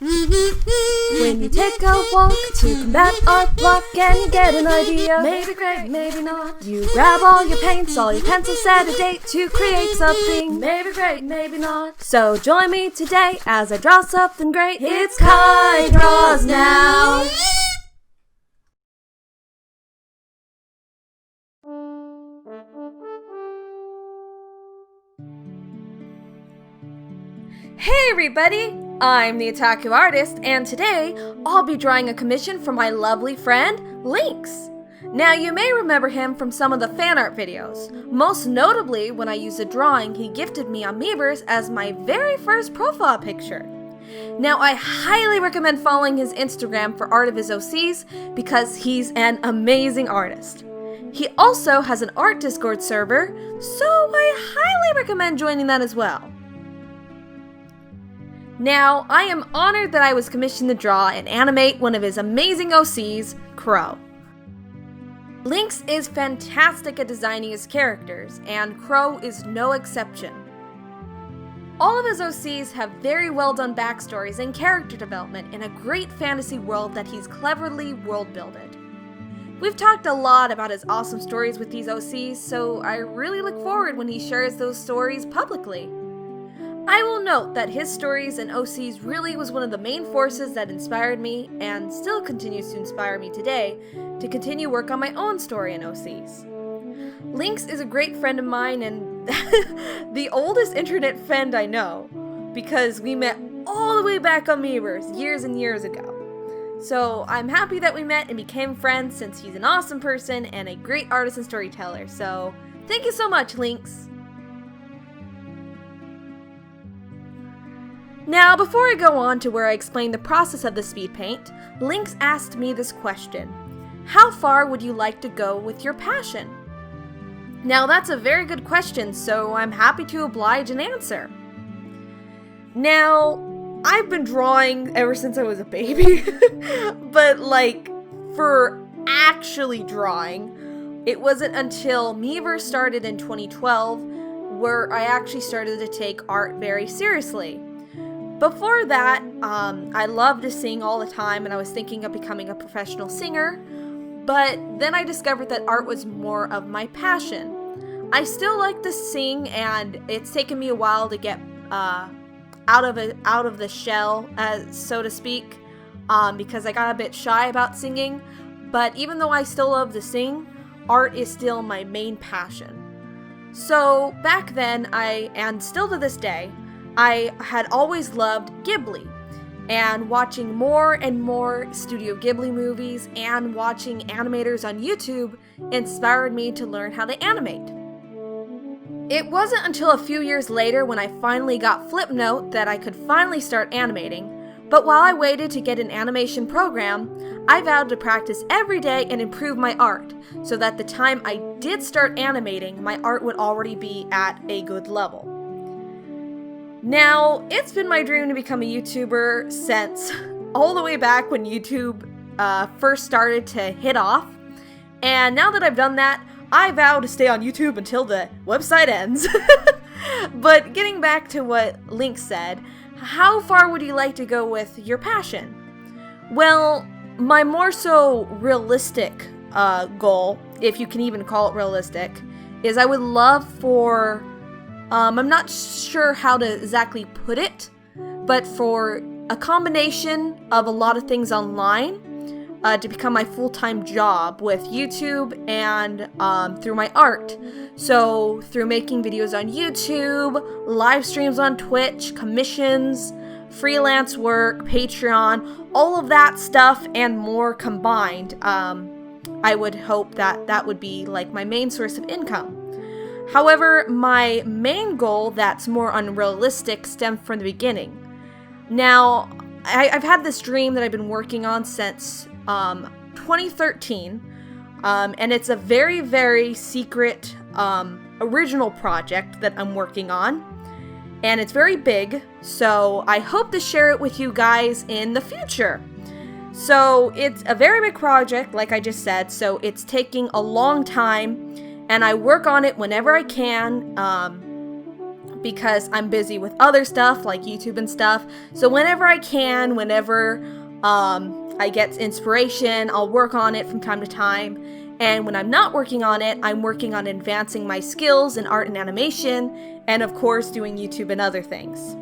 When you take a walk to combat art block and you get an idea, maybe great, maybe not. You grab all your paints, all your pencils, set a date to create something, maybe great, maybe not. So join me today as I draw something great. It's Kai Draws Now. Hey everybody! I'm the Otaku Artist, and today I'll be drawing a commission for my lovely friend, Lynx. Now you may remember him from some of the fan art videos, most notably when I used a drawing he gifted me on Miiverse as my very first profile picture. Now I highly recommend following his Instagram for art of his OCs because he's an amazing artist. He also has an art Discord server, so I highly recommend joining that as well. Now, I am honored that I was commissioned to draw and animate one of his amazing OCs, Krow. Lynx is fantastic at designing his characters, and Krow is no exception. All of his OCs have very well done backstories and character development in a great fantasy world that he's cleverly world-builded. We've talked a lot about his awesome stories with these OCs, so I really look forward when he shares those stories publicly. I will note that his stories and OCs really was one of the main forces that inspired me, and still continues to inspire me today, to continue work on my own story and OCs. Lynx is a great friend of mine and the oldest internet friend I know, because we met all the way back on Miiverse years and years ago. So I'm happy that we met and became friends since he's an awesome person and a great artist and storyteller, so thank you so much, Lynx! Now, before I go on to where I explain the process of the Speedpaint, Lynx asked me this question: how far would you like to go with your passion? Now, that's a very good question, so I'm happy to oblige and answer. Now, I've been drawing ever since I was a baby, but for actually drawing, it wasn't until Miiverse started in 2012 where I actually started to take art very seriously. Before that, I loved to sing all the time, and I was thinking of becoming a professional singer, but then I discovered that art was more of my passion. I still like to sing, and it's taken me a while to get out of the shell, so to speak, because I got a bit shy about singing, but even though I still love to sing, art is still my main passion. So back then, and still to this day, I had always loved Ghibli, and watching more and more Studio Ghibli movies and watching animators on YouTube inspired me to learn how to animate. It wasn't until a few years later when I finally got Flipnote that I could finally start animating, but while I waited to get an animation program, I vowed to practice every day and improve my art, so that the time I did start animating, my art would already be at a good level. Now, it's been my dream to become a YouTuber since all the way back when YouTube first started to hit off, and now that I've done that, I vow to stay on YouTube until the website ends. But getting back to what Lynx said, how far would you like to go with your passion? Well, my more so realistic goal, if you can even call it realistic, is I would love for I'm not sure how to exactly put it, but for a combination of a lot of things online to become my full-time job with YouTube and through my art. So through making videos on YouTube, live streams on Twitch, commissions, freelance work, Patreon, all of that stuff and more combined, I would hope that that would be like my main source of income. However, my main goal that's more unrealistic stemmed from the beginning. Now, I've had this dream that I've been working on since 2013, and it's a very, very secret original project that I'm working on, and it's very big, so I hope to share it with you guys in the future. So it's a very big project, like I just said, so it's taking a long time, and I work on it whenever I can, because I'm busy with other stuff like YouTube and stuff. So whenever I can, whenever I get inspiration, I'll work on it from time to time. And when I'm not working on it, I'm working on advancing my skills in art and animation, and of course doing YouTube and other things.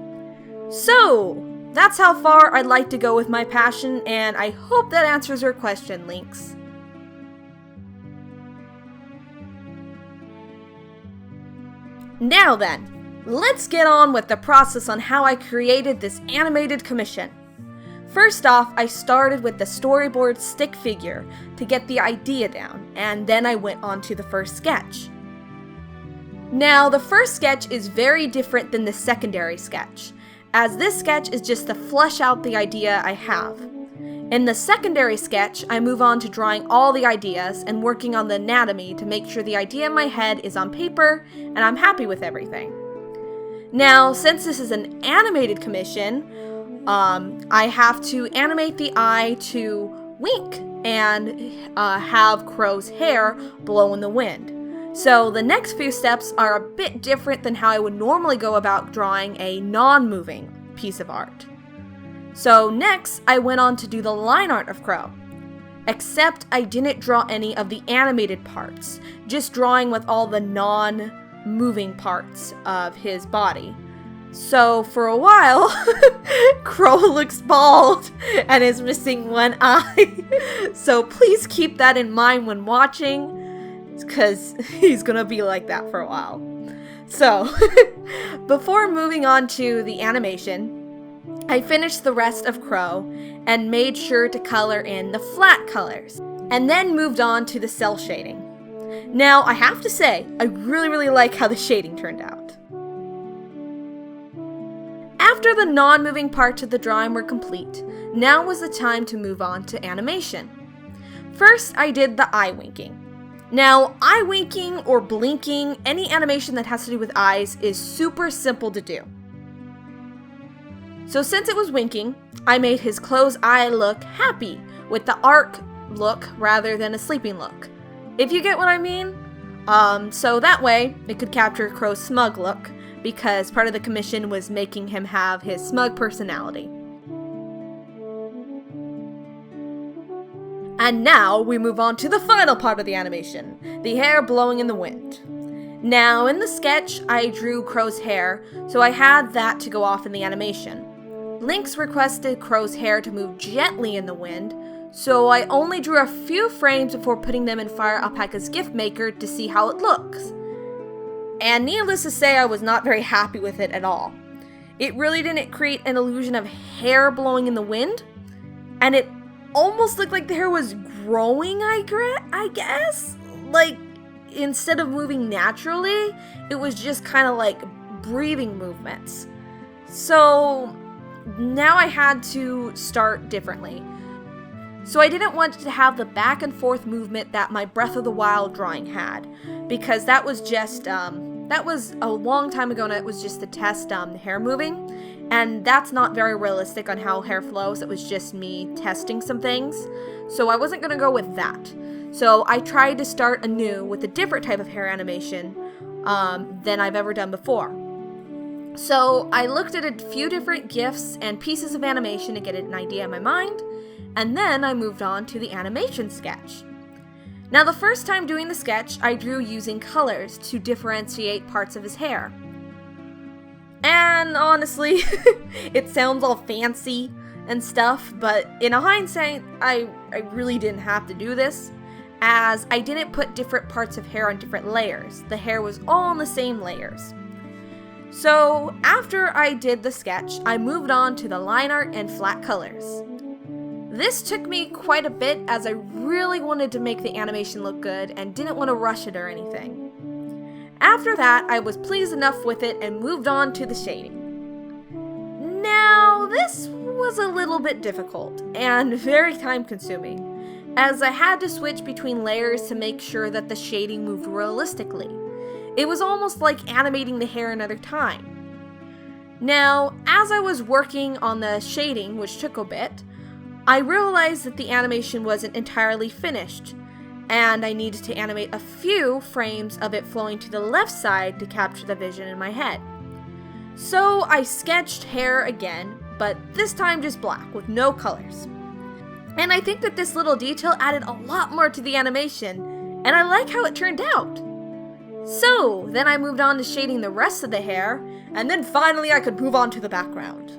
So, that's how far I'd like to go with my passion, and I hope that answers your question, Lynx. Now then, let's get on with the process on how I created this animated commission. First off, I started with the storyboard stick figure to get the idea down, and then I went on to the first sketch. Now, the first sketch is very different than the secondary sketch, as this sketch is just to flesh out the idea I have. In the secondary sketch, I move on to drawing all the ideas and working on the anatomy to make sure the idea in my head is on paper and I'm happy with everything. Now, since this is an animated commission, I have to animate the eye to wink and have Krow's hair blow in the wind. So the next few steps are a bit different than how I would normally go about drawing a non-moving piece of art. So next, I went on to do the line art of Krow. Except I didn't draw any of the animated parts, just drawing with all the non-moving parts of his body. So for a while, Krow looks bald and is missing one eye. So please keep that in mind when watching, because he's gonna be like that for a while. So, before moving on to the animation, I finished the rest of Krow and made sure to color in the flat colors, and then moved on to the cell shading. Now, I have to say, I really like how the shading turned out. After the non-moving parts of the drawing were complete, now was the time to move on to animation. First, I did the eye winking. Now, eye winking or blinking, any animation that has to do with eyes, is super simple to do. So since it was winking, I made his closed eye look happy, with the arc look rather than a sleeping look. If you get what I mean? So that way, it could capture Krow's smug look, because part of the commission was making him have his smug personality. And now we move on to the final part of the animation, the hair blowing in the wind. Now in the sketch, I drew Krow's hair, so I had that to go off in the animation. Lynx requested Krow's hair to move gently in the wind, so I only drew a few frames before putting them in Fire Alpaca's gift maker to see how it looks. And needless to say, I was not very happy with it at all. It really didn't create an illusion of hair blowing in the wind, and it almost looked like the hair was growing, I guess? Like, instead of moving naturally, it was just kind of like breathing movements. So now I had to start differently. So I didn't want to have the back and forth movement that my Breath of the Wild drawing had, because that was just, that was a long time ago and it was just to test the hair moving, and that's not very realistic on how hair flows. It was just me testing some things, so I wasn't going to go with that. So I tried to start anew with a different type of hair animation than I've ever done before. So I looked at a few different GIFs and pieces of animation to get an idea in my mind, and then I moved on to the animation sketch. Now the first time doing the sketch, I drew using colors to differentiate parts of his hair. And honestly, it sounds all fancy and stuff, but in hindsight, I really didn't have to do this, as I didn't put different parts of hair on different layers. The hair was all on the same layers. So after I did the sketch, I moved on to the line art and flat colors. This took me quite a bit, as I really wanted to make the animation look good and didn't want to rush it or anything. After that, I was pleased enough with it and moved on to the shading. Now, this was a little bit difficult and very time consuming, as I had to switch between layers to make sure that the shading moved realistically. It was almost like animating the hair another time. Now, as I was working on the shading, which took a bit, I realized that the animation wasn't entirely finished, and I needed to animate a few frames of it flowing to the left side to capture the vision in my head. So I sketched hair again, but this time just black with no colors. And I think that this little detail added a lot more to the animation, and I like how it turned out. So then I moved on to shading the rest of the hair, and then finally I could move on to the background.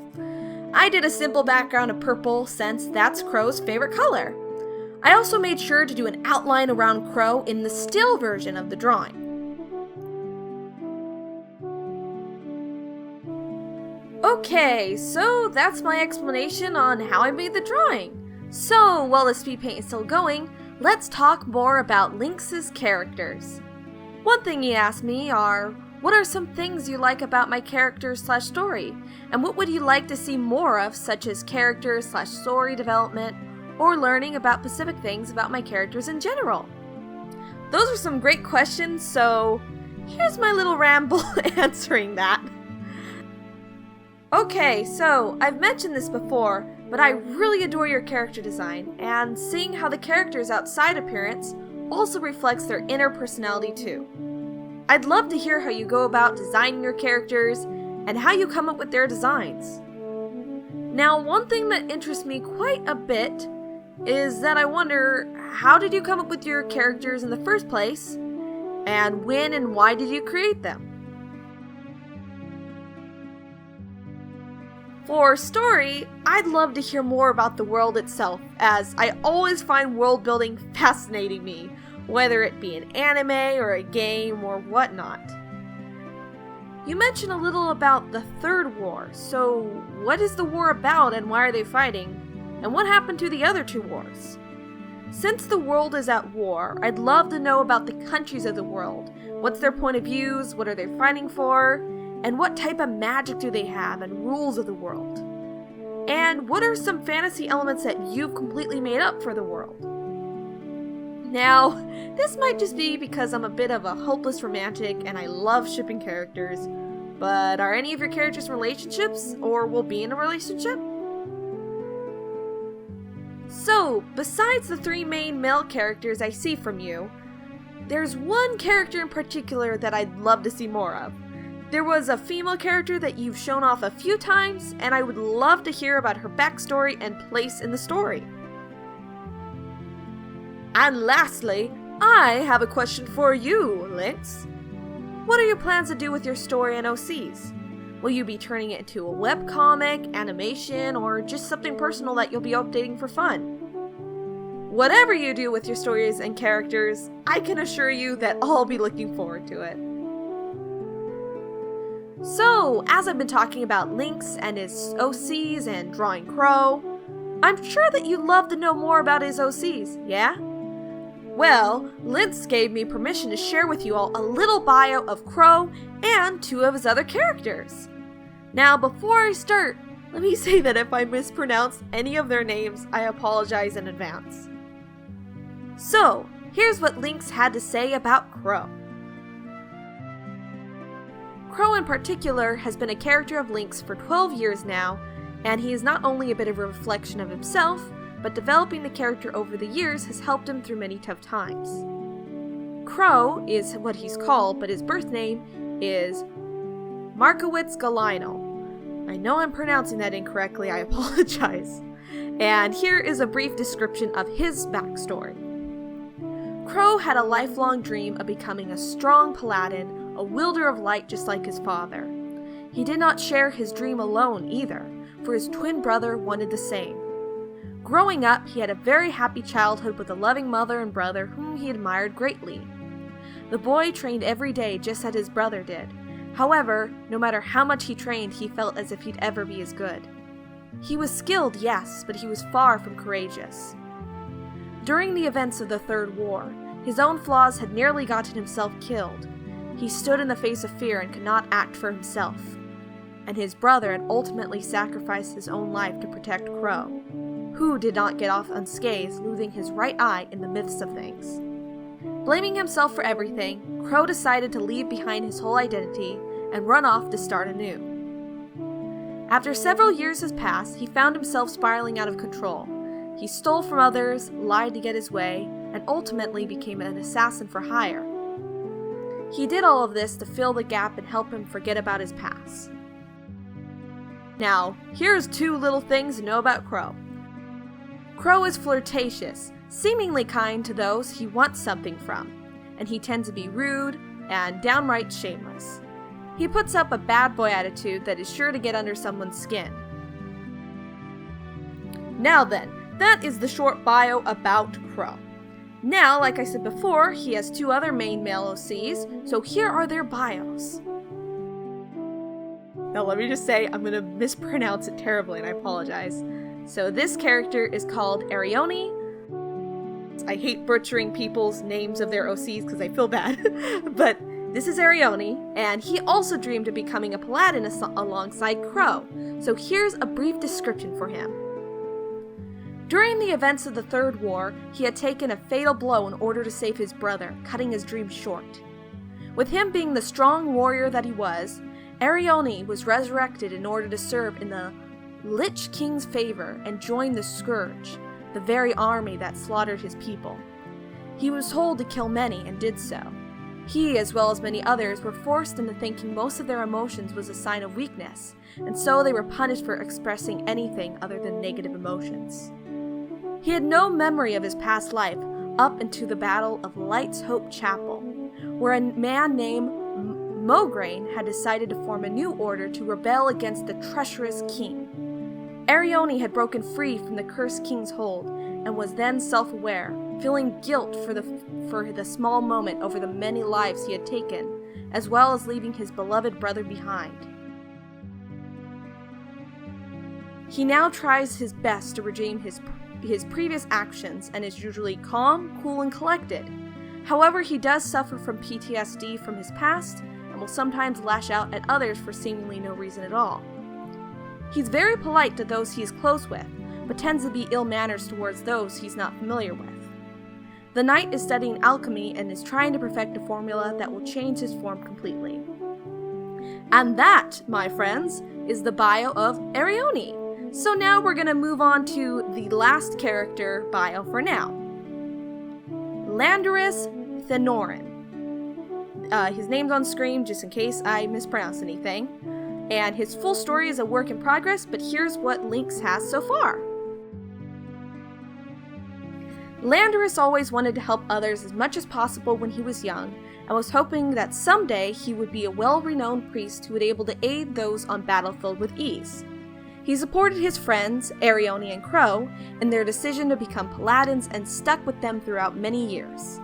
I did a simple background of purple since that's Krow's favorite color. I also made sure to do an outline around Krow in the still version of the drawing. Okay, so that's my explanation on how I made the drawing. So, while the speed paint is still going, let's talk more about Lynx's characters. One thing he asked me are, what are some things you like about my character/story? And what would you like to see more of, such as character/story development, or learning about specific things about my characters in general? Those are some great questions, so here's my little ramble answering that. Okay, so I've mentioned this before, but I really adore your character design, and seeing how the character's outside appearance also reflects their inner personality too. I'd love to hear how you go about designing your characters and how you come up with their designs. Now, one thing that interests me quite a bit is that I wonder, how did you come up with your characters in the first place? And when and why did you create them? For story, I'd love to hear more about the world itself, as I always find world building fascinating me, whether it be an anime or a game or whatnot. You mentioned a little about the Third War, so what is the war about and why are they fighting? And what happened to the other two wars? Since the world is at war, I'd love to know about the countries of the world. What's their point of views, what are they fighting for, and what type of magic do they have and rules of the world? And what are some fantasy elements that you've completely made up for the world? Now, this might just be because I'm a bit of a hopeless romantic and I love shipping characters, but are any of your characters in relationships or will be in a relationship? So, besides the three main male characters I see from you, there's one character in particular that I'd love to see more of. There was a female character that you've shown off a few times, and I would love to hear about her backstory and place in the story. And lastly, I have a question for you, Lynx. What are your plans to do with your story and OCs? Will you be turning it into a webcomic, animation, or just something personal that you'll be updating for fun? Whatever you do with your stories and characters, I can assure you that I'll be looking forward to it. So, as I've been talking about Lynx and his OCs and drawing Krow, I'm sure that you'd love to know more about his OCs, yeah? Well, Lynx gave me permission to share with you all a little bio of Krow and two of his other characters. Now, before I start, let me say that if I mispronounce any of their names, I apologize in advance. So, here's what Lynx had to say about Krow. Krow in particular has been a character of Lynx for 12 years now, and he is not only a bit of a reflection of himself, but developing the character over the years has helped him through many tough times. Krow is what he's called, but his birth name is Markowitz Galino. I know I'm pronouncing that incorrectly, I apologize. And here is a brief description of his backstory. Krow had a lifelong dream of becoming a strong paladin, a wielder of light just like his father. He did not share his dream alone either, for his twin brother wanted the same. Growing up, he had a very happy childhood with a loving mother and brother whom he admired greatly. The boy trained every day just as his brother did. However, no matter how much he trained, he felt as if he'd ever be as good. He was skilled, yes, but he was far from courageous. During the events of the Third War, his own flaws had nearly gotten himself killed. He stood in the face of fear and could not act for himself. And his brother had ultimately sacrificed his own life to protect Krow, who did not get off unscathed, losing his right eye in the midst of things. Blaming himself for everything, Krow decided to leave behind his whole identity and run off to start anew. After several years has passed, he found himself spiraling out of control. He stole from others, lied to get his way, and ultimately became an assassin for hire. He did all of this to fill the gap and help him forget about his past. Now, here's 2 little things to know about Krow. Krow is flirtatious, seemingly kind to those he wants something from, and he tends to be rude and downright shameless. He puts up a bad boy attitude that is sure to get under someone's skin. Now then, that is the short bio about Krow. Now, like I said before, he has 2 other main male OCs, so here are their bios. Now let me just say, I'm gonna mispronounce it terribly and I apologize. So this character is called Arione. I hate butchering people's names of their OCs because I feel bad, but this is Arione, and he also dreamed of becoming a paladin alongside Krow, so here's a brief description for him. During the events of the Third War, he had taken a fatal blow in order to save his brother, cutting his dream short. With him being the strong warrior that he was, Arione was resurrected in order to serve in the Lich King's favor and join the Scourge, the very army that slaughtered his people. He was told to kill many and did so. He, as well as many others, were forced into thinking most of their emotions was a sign of weakness, and so they were punished for expressing anything other than negative emotions. He had no memory of his past life up into the Battle of Light's Hope Chapel, where a man named Mograine had decided to form a new order to rebel against the treacherous king. Arione had broken free from the cursed king's hold and was then self-aware, feeling guilt for the small moment over the many lives he had taken, as well as leaving his beloved brother behind. He now tries his best to redeem his previous actions and is usually calm, cool, and collected. However, he does suffer from PTSD from his past and will sometimes lash out at others for seemingly no reason at all. He's very polite to those he is close with, but tends to be ill-manners towards those he's not familiar with. The knight is studying alchemy and is trying to perfect a formula that will change his form completely. And that, my friends, is the bio of Arione. So now we're going to move on to the last character bio for now. Landorus Thenorin. His name's on screen just in case I mispronounce anything. And his full story is a work in progress, but here's what Lynx has so far. Landorus always wanted to help others as much as possible when he was young, and was hoping that someday he would be a well-renowned priest who would be able to aid those on battlefield with ease. He supported his friends, Arione and Krow, in their decision to become paladins and stuck with them throughout many years.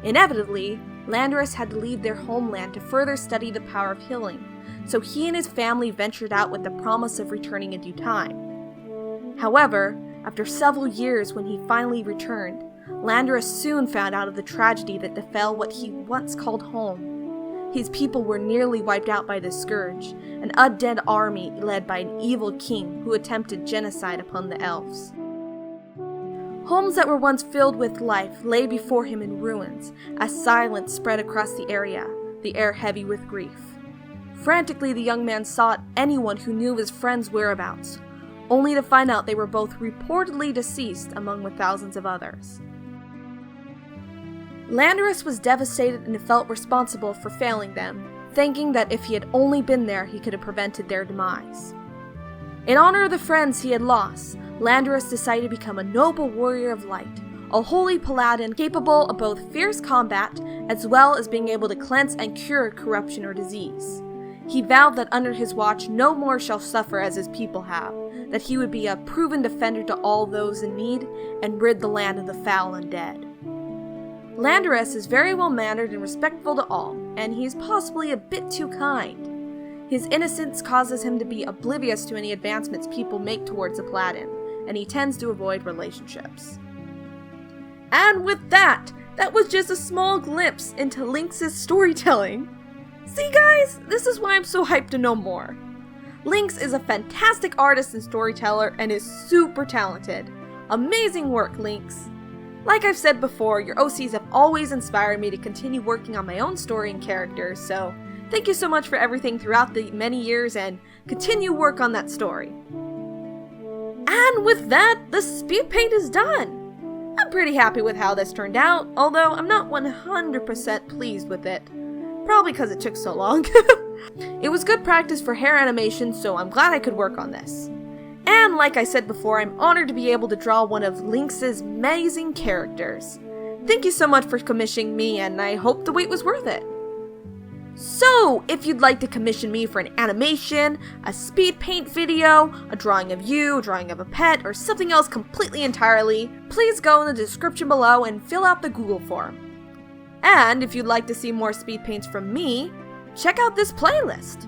Inevitably, Landorus had to leave their homeland to further study the power of healing, so he and his family ventured out with the promise of returning in due time. However, after several years when he finally returned, Landorus soon found out of the tragedy that befell what he once called home. His people were nearly wiped out by the Scourge, an undead army led by an evil king who attempted genocide upon the elves. Homes that were once filled with life lay before him in ruins, as silence spread across the area, the air heavy with grief. Frantically, the young man sought anyone who knew his friends' whereabouts, only to find out they were both reportedly deceased among the thousands of others. Landorus was devastated and felt responsible for failing them, thinking that if he had only been there, he could have prevented their demise. In honor of the friends he had lost, Landorus decided to become a noble warrior of light, a holy paladin capable of both fierce combat as well as being able to cleanse and cure corruption or disease. He vowed that under his watch no more shall suffer as his people have, that he would be a proven defender to all those in need, and rid the land of the foul and dead. Landorus is very well-mannered and respectful to all, and he is possibly a bit too kind. His innocence causes him to be oblivious to any advancements people make towards a paladin, and he tends to avoid relationships. And with that was just a small glimpse into Lynx's storytelling. See guys, this is why I'm so hyped to know more. Lynx is a fantastic artist and storyteller and is super talented. Amazing work, Lynx. Like I've said before, your OCs have always inspired me to continue working on my own story and characters, so thank you so much for everything throughout the many years and continue work on that story. And with that, the speed paint is done. I'm pretty happy with how this turned out, although I'm not 100% pleased with it. Probably because it took so long. It was good practice for hair animation, so I'm glad I could work on this. And like I said before, I'm honored to be able to draw one of Lynx's amazing characters. Thank you so much for commissioning me, and I hope the wait was worth it. So, if you'd like to commission me for an animation, a speed paint video, a drawing of you, a drawing of a pet, or something else completely entirely, please go in the description below and fill out the Google form. And if you'd like to see more speed paints from me, check out this playlist.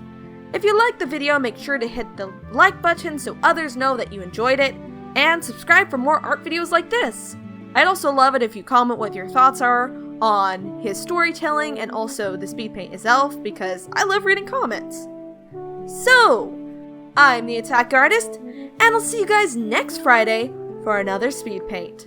If you liked the video, make sure to hit the like button so others know that you enjoyed it, and subscribe for more art videos like this. I'd also love it if you comment what your thoughts are on his storytelling and also the speed paint itself, because I love reading comments. So, I'm the Attack Artist, and I'll see you guys next Friday for another speed paint.